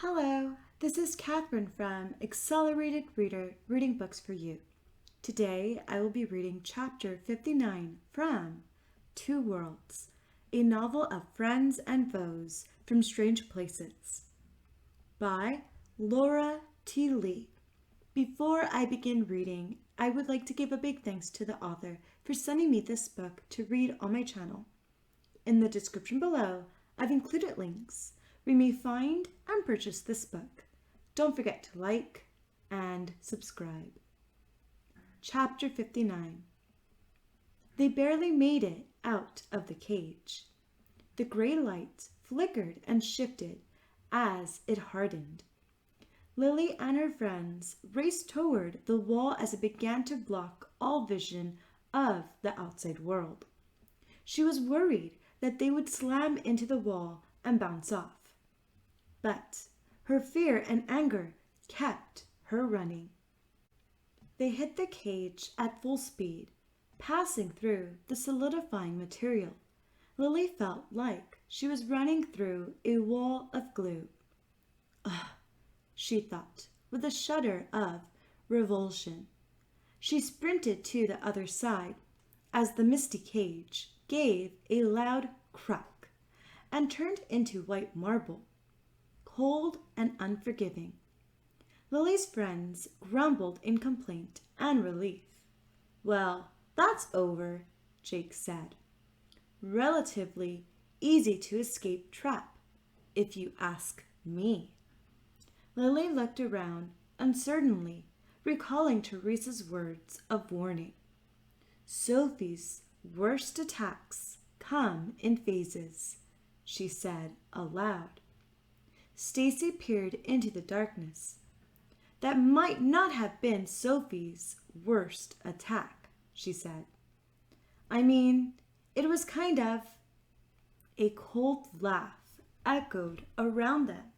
Hello, this is Catherine from Accelerated Reader Reading Books for You. Today I will be reading Chapter 59 from Two Worlds, a novel of friends and foes from strange places, by Laura T. Lee. Before I begin reading, I would like to give a big thanks to the author for sending me this book to read on my channel. In the description below, I've included links where you may find and purchase this book. Don't forget to like and subscribe. Chapter 59. They barely made it out of the cage. The gray light flickered and shifted as it hardened. Lily and her friends raced toward the wall as it began to block all vision of the outside world. She was worried that they would slam into the wall and bounce off. But her fear and anger kept her running. They hit the cage at full speed, passing through the solidifying material. Lily felt like she was running through a wall of glue. Ugh, she thought, with a shudder of revulsion. She sprinted to the other side as the misty cage gave a loud crack and turned into white marble, cold and unforgiving. Lily's friends grumbled in complaint and relief. "Well, that's over," Jake said. "Relatively easy to escape trap, if you ask me." Lily looked around uncertainly, recalling Teresa's words of warning. "Sophie's worst attacks come in phases," she said aloud. Stacy peered into the darkness. "That might not have been Sophie's worst attack," she said. "I mean, it was kind of—" A cold laugh echoed around them,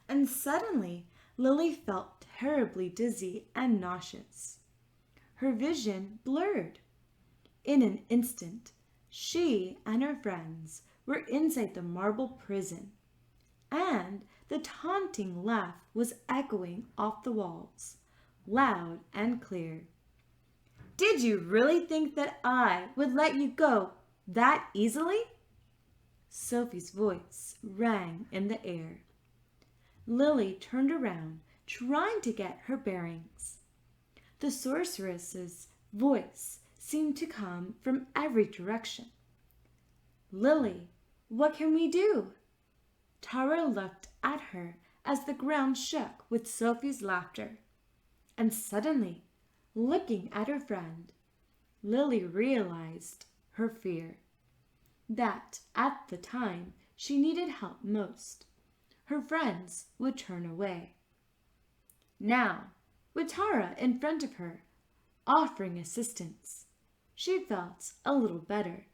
and suddenly Lily felt terribly dizzy and nauseous. Her vision blurred. In an instant, she and her friends were inside the marble prison, and the taunting laugh was echoing off the walls, loud and clear. "Did you really think that I would let you go that easily?" Sophie's voice rang in the air. Lily turned around, trying to get her bearings. The sorceress's voice seemed to come from every direction. "Lily, what can we do?" Tara looked at her as the ground shook with Sophie's laughter. And suddenly, looking at her friend, Lily realized her fear. That at the time she needed help most, her friends would turn away. Now, with Tara in front of her, offering assistance, she felt a little better.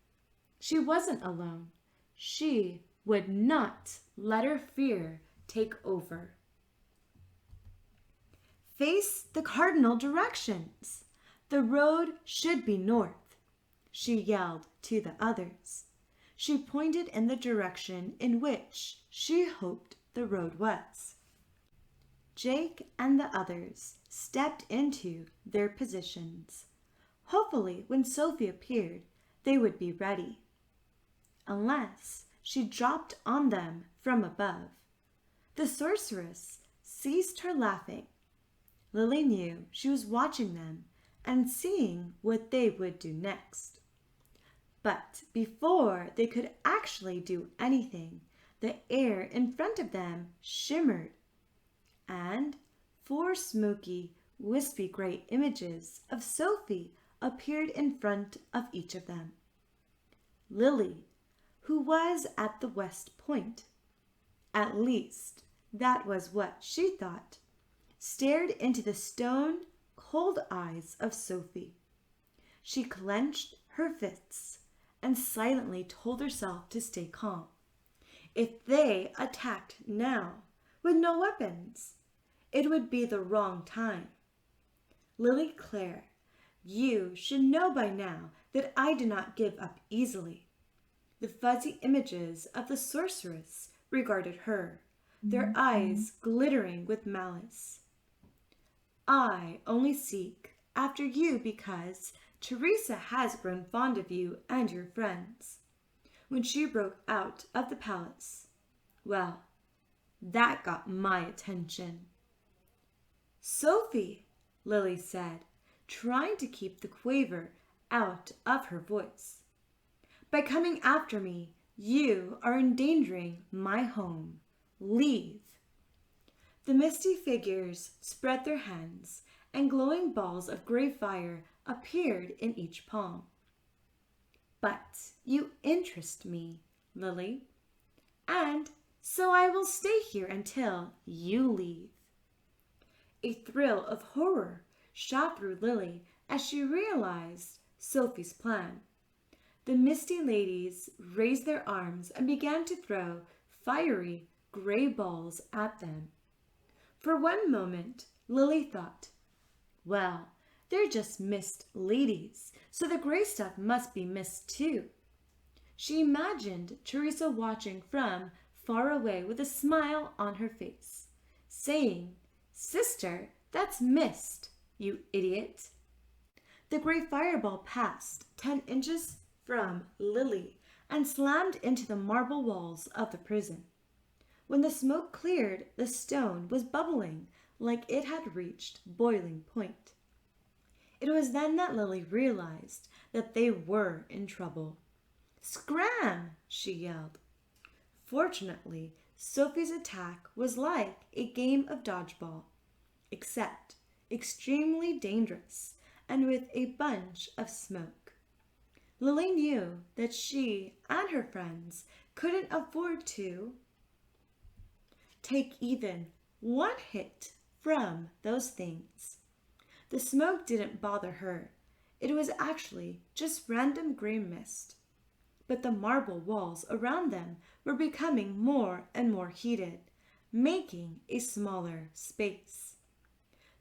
She wasn't alone. She would not let her fear take over. "Face the cardinal directions. The road should be north," she yelled to the others. She pointed in the direction in which she hoped the road was. Jake and the others stepped into their positions. Hopefully, when Sophie appeared, they would be ready. Unless she dropped on them from above. The sorceress ceased her laughing. Lily knew she was watching them and seeing what they would do next. But before they could actually do anything, the air in front of them shimmered, and 4 smoky, wispy gray images of Sophie appeared in front of each of them. Lily, who was at the west point, at least that was what she thought, stared into the stone, cold eyes of Sophie. She clenched her fists and silently told herself to stay calm. If they attacked now, with no weapons, it would be the wrong time. "Lily Clare, you should know by now that I do not give up easily." The fuzzy images of the sorceress regarded her, their eyes glittering with malice. I only seek after you because Teresa has grown fond of you and your friends. When she broke out of the palace, well, that got my attention. Sophie, Lily said, trying to keep the quaver out of her voice. By coming after me, you are endangering my home. Leave. The misty figures spread their hands, and glowing balls of gray fire appeared in each palm. But you interest me, Lily, and so I will stay here until you leave. A thrill of horror shot through Lily as she realized Sophie's plan. The misty ladies raised their arms and began to throw fiery gray balls at them. For one moment, Lily thought, well, they're just mist ladies, so the gray stuff must be mist too. She imagined Teresa watching from far away with a smile on her face, saying, Sister, that's mist, you idiot. The gray fireball passed 10 inches from Lily and slammed into the marble walls of the prison. When the smoke cleared, the stone was bubbling like it had reached boiling point. It was then that Lily realized that they were in trouble. Scram! She yelled. Fortunately, Sophie's attack was like a game of dodgeball, except extremely dangerous and with a bunch of smoke. Lily knew that she and her friends couldn't afford to take even one hit from those things. The smoke didn't bother her. It was actually just random gray mist. But the marble walls around them were becoming more and more heated, making a smaller space.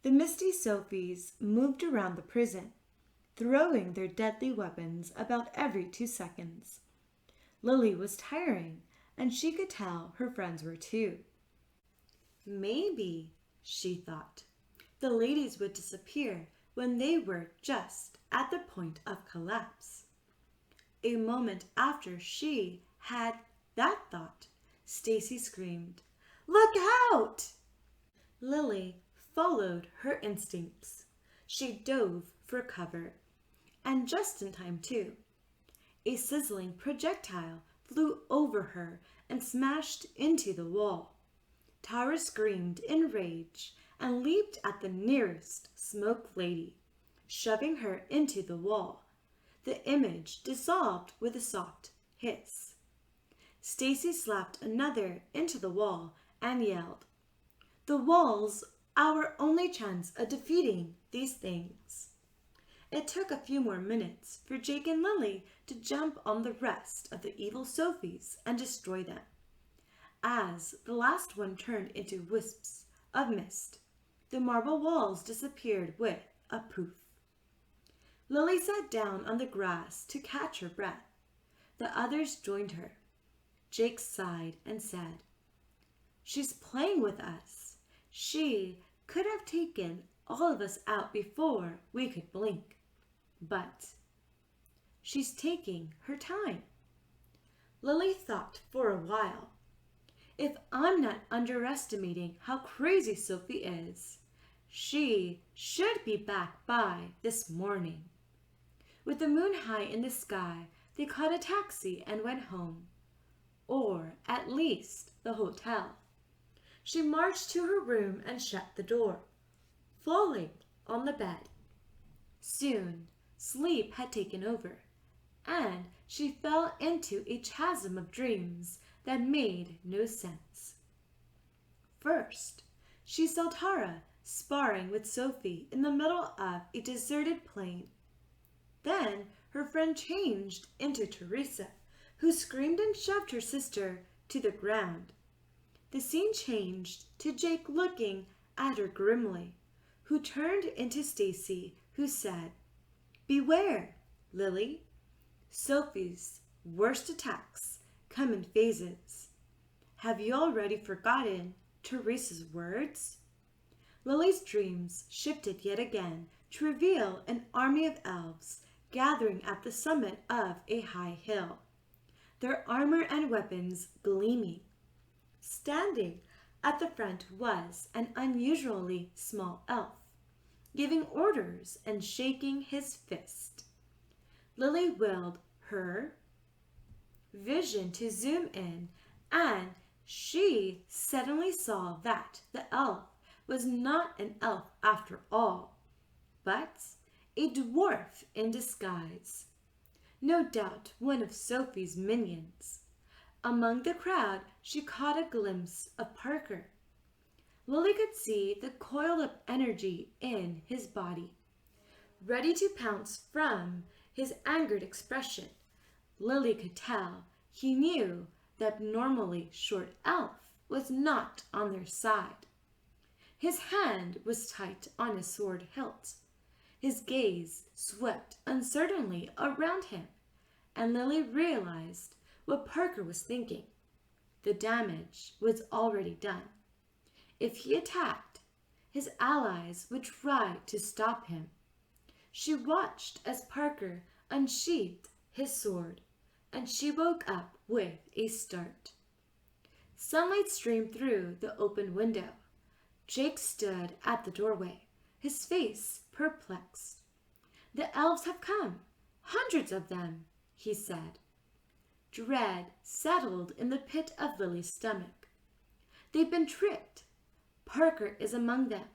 The misty Sophies moved around the prison, throwing their deadly weapons about every 2 seconds. Lily was tiring, and she could tell her friends were too. Maybe, she thought, the ladies would disappear when they were just at the point of collapse. A moment after she had that thought, Stacy screamed, "Look out!" Lily followed her instincts. She dove for cover, and just in time too. A sizzling projectile flew over her and smashed into the wall. Tara screamed in rage and leaped at the nearest smoke lady, shoving her into the wall. The image dissolved with a soft hiss. Stacy slapped another into the wall and yelled, "The wall's our only chance of defeating these things." It took a few more minutes for Jake and Lily to jump on the rest of the evil Sophies and destroy them. As the last one turned into wisps of mist, the marble walls disappeared with a poof. Lily sat down on the grass to catch her breath. The others joined her. Jake sighed and said, "She's playing with us. She could have taken all of us out before we could blink. But she's taking her time." Lily thought for a while. If I'm not underestimating how crazy Sophie is, she should be back by this morning. With the moon high in the sky, they caught a taxi and went home. Or at least the hotel. She marched to her room and shut the door, falling on the bed. Soon, sleep had taken over, and she fell into a chasm of dreams that made no sense. First, she saw Tara sparring with Sophie in the middle of a deserted plain. Then her friend changed into Teresa, who screamed and shoved her sister to the ground. The scene changed to Jake looking at her grimly, who turned into Stacy, who said, "Beware, Lily. Sophie's worst attacks come in phases. Have you already forgotten Teresa's words? Lily's dreams shifted yet again to reveal an army of elves gathering at the summit of a high hill, their armor and weapons gleaming. Standing at the front was an unusually small elf, giving orders and shaking his fist. Lily willed her vision to zoom in, and she suddenly saw that the elf was not an elf after all, but a dwarf in disguise. No doubt one of Sophie's minions. Among the crowd, she caught a glimpse of Parker. Lily could see the coiled-up energy in his body, ready to pounce from his angered expression. Lily could tell he knew the abnormally short elf was not on their side. His hand was tight on his sword hilt. His gaze swept uncertainly around him, and Lily realized what Parker was thinking. The damage was already done. If he attacked, his allies would try to stop him. She watched as Parker unsheathed his sword, and she woke up with a start. Sunlight streamed through the open window. Jake stood at the doorway, his face perplexed. "The elves have come, hundreds of them," he said. Dread settled in the pit of Lily's stomach. "They've been tricked. Parker is among them,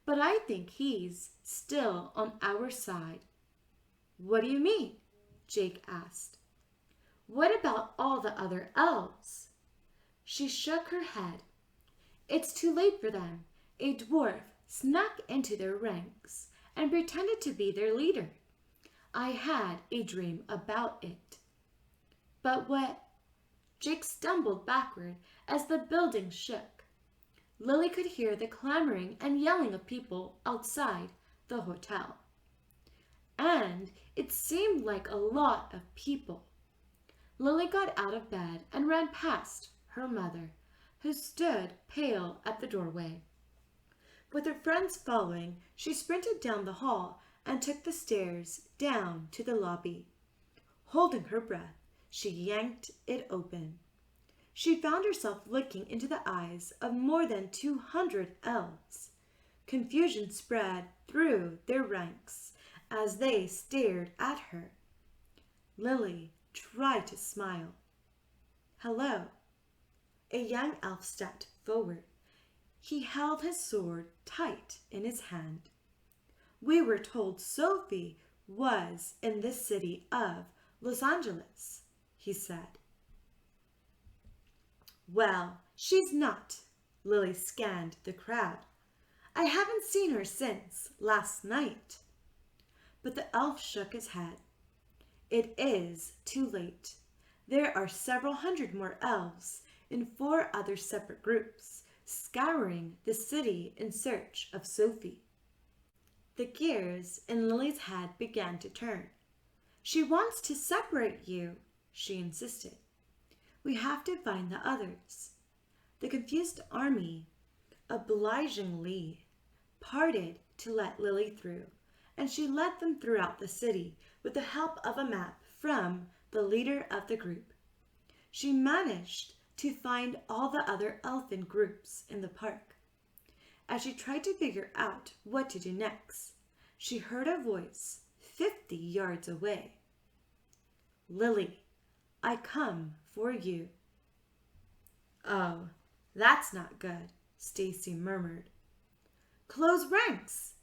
but I think he's still on our side." "What do you mean?" Jake asked. "What about all the other elves?" She shook her head. "It's too late for them. A dwarf snuck into their ranks and pretended to be their leader. I had a dream about it." "But what?" Jake stumbled backward as the building shook. Lily could hear the clamoring and yelling of people outside the hotel. And it seemed like a lot of people. Lily got out of bed and ran past her mother, who stood pale at the doorway. With her friends following, she sprinted down the hall and took the stairs down to the lobby. Holding her breath, she yanked it open. She found herself looking into the eyes of more than 200 elves. Confusion spread through their ranks as they stared at her. Lily tried to smile. "Hello." A young elf stepped forward. He held his sword tight in his hand. "We were told Sophie was in the city of Los Angeles," he said. "Well, she's not." Lily scanned the crowd. "I haven't seen her since last night." But the elf shook his head. "It is too late. There are several hundred more elves in 4 other separate groups scouring the city in search of Sophie." The gears in Lily's head began to turn. "She wants to separate you," she insisted. "We have to find the others." The confused army obligingly parted to let Lily through, and she led them throughout the city with the help of a map from the leader of the group. She managed to find all the other elfin groups in the park. As she tried to figure out what to do next, she heard a voice 50 yards away. "Lily, I come for you." "Oh, that's not good," Stacy murmured. "Close ranks!"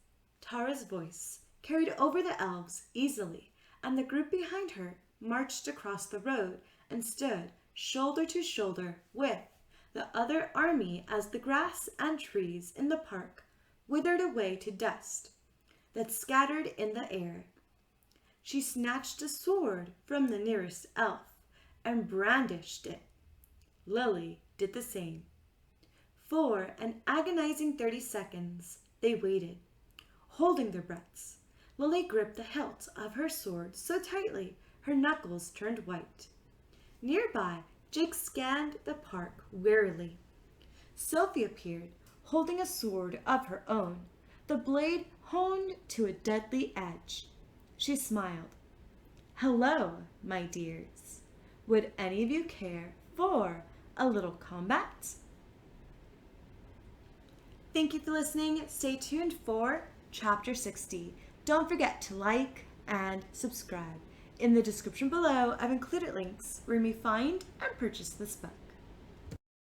Tara's voice carried over the elves easily, and the group behind her marched across the road and stood shoulder to shoulder with the other army as the grass and trees in the park withered away to dust that scattered in the air. She snatched a sword from the nearest elf and brandished it. Lily did the same. For an agonizing 30 seconds, they waited, holding their breaths. Lily gripped the hilt of her sword so tightly her knuckles turned white. Nearby, Jake scanned the park warily. Sophie appeared, holding a sword of her own, the blade honed to a deadly edge. She smiled. "Hello, my dears. Would any of you care for a little combat?" Thank you for listening. Stay tuned for Chapter 60. Don't forget to like and subscribe. In the description below, I've included links where you may find and purchase this book.